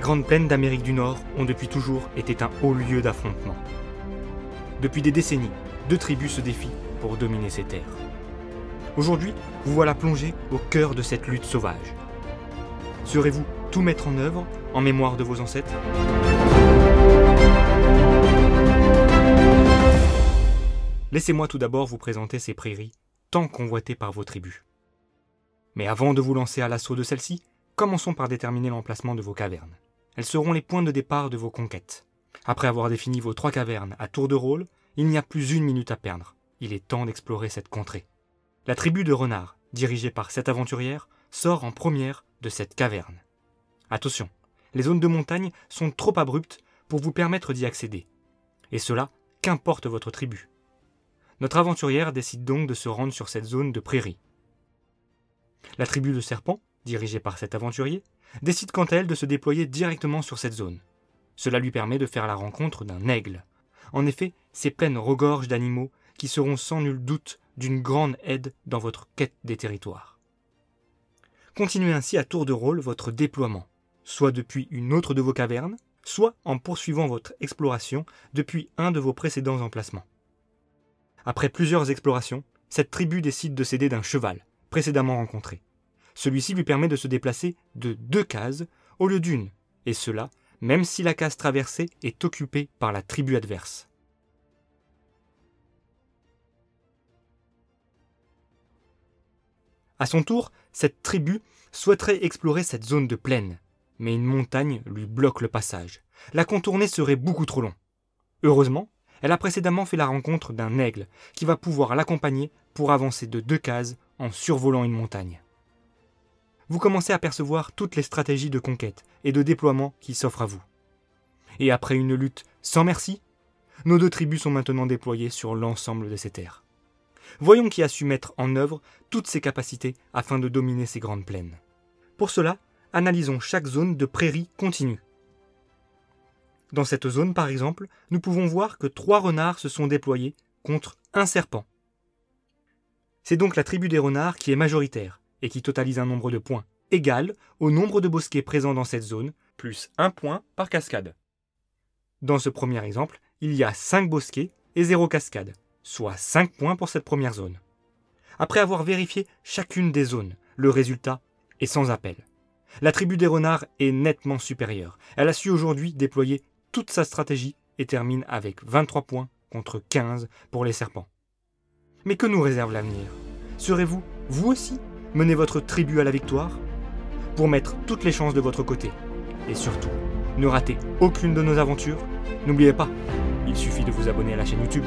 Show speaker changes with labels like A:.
A: grandes plaines d'Amérique du Nord ont depuis toujours été un haut lieu d'affrontement. Depuis des décennies, deux tribus se défient pour dominer ces terres. Aujourd'hui, vous voilà plongé au cœur de cette lutte sauvage. Saurez-vous tout mettre en œuvre en mémoire de vos ancêtres ? Laissez-moi tout d'abord vous présenter ces prairies tant convoitées par vos tribus. Mais avant de vous lancer à l'assaut de celles-ci, commençons par déterminer l'emplacement de vos cavernes. Elles seront les points de départ de vos conquêtes. Après avoir défini vos 3 cavernes à tour de rôle, il n'y a plus 1 minute à perdre. Il est temps d'explorer cette contrée. La tribu de renards, dirigée par cette aventurière, sort en première de cette caverne. Attention, les zones de montagne sont trop abruptes pour vous permettre d'y accéder. Et cela, qu'importe votre tribu. Notre aventurière décide donc de se rendre sur cette zone de prairie. La tribu de serpents, dirigée par cet aventurier, décide quant à elle de se déployer directement sur cette zone. Cela lui permet de faire la rencontre d'un aigle. En effet, ces plaines regorgent d'animaux qui seront sans nul doute d'une grande aide dans votre quête des territoires. Continuez ainsi à tour de rôle votre déploiement, soit depuis une autre de vos cavernes, soit en poursuivant votre exploration depuis un de vos précédents emplacements. Après plusieurs explorations, cette tribu décide de s'aider d'un cheval, précédemment rencontré. Celui-ci lui permet de se déplacer de 2 cases au lieu d'1, et cela même si la case traversée est occupée par la tribu adverse. À son tour, cette tribu souhaiterait explorer cette zone de plaine, mais une montagne lui bloque le passage. La contourner serait beaucoup trop long. Heureusement, elle a précédemment fait la rencontre d'un aigle qui va pouvoir l'accompagner pour avancer de 2 cases en survolant une montagne. Vous commencez à percevoir toutes les stratégies de conquête et de déploiement qui s'offrent à vous. Et après une lutte sans merci, nos 2 tribus sont maintenant déployées sur l'ensemble de ces terres. Voyons qui a su mettre en œuvre toutes ses capacités afin de dominer ces grandes plaines. Pour cela, analysons chaque zone de prairie continue. Dans cette zone, par exemple, nous pouvons voir que 3 renards se sont déployés contre 1 serpent. C'est donc la tribu des renards qui est majoritaire et qui totalise un nombre de points égal au nombre de bosquets présents dans cette zone, plus 1 point par cascade. Dans ce premier exemple, il y a 5 bosquets et 0 cascade, soit 5 points pour cette première zone. Après avoir vérifié chacune des zones, le résultat est sans appel. La tribu des renards est nettement supérieure. Elle a su aujourd'hui déployer toute sa stratégie et termine avec 23 points contre 15 pour les serpents. Mais que nous réserve l'avenir ? Serez-vous, vous aussi, mener votre tribu à la victoire ? Pour mettre toutes les chances de votre côté. Et surtout, ne ratez aucune de nos aventures. N'oubliez pas, il suffit de vous abonner à la chaîne YouTube.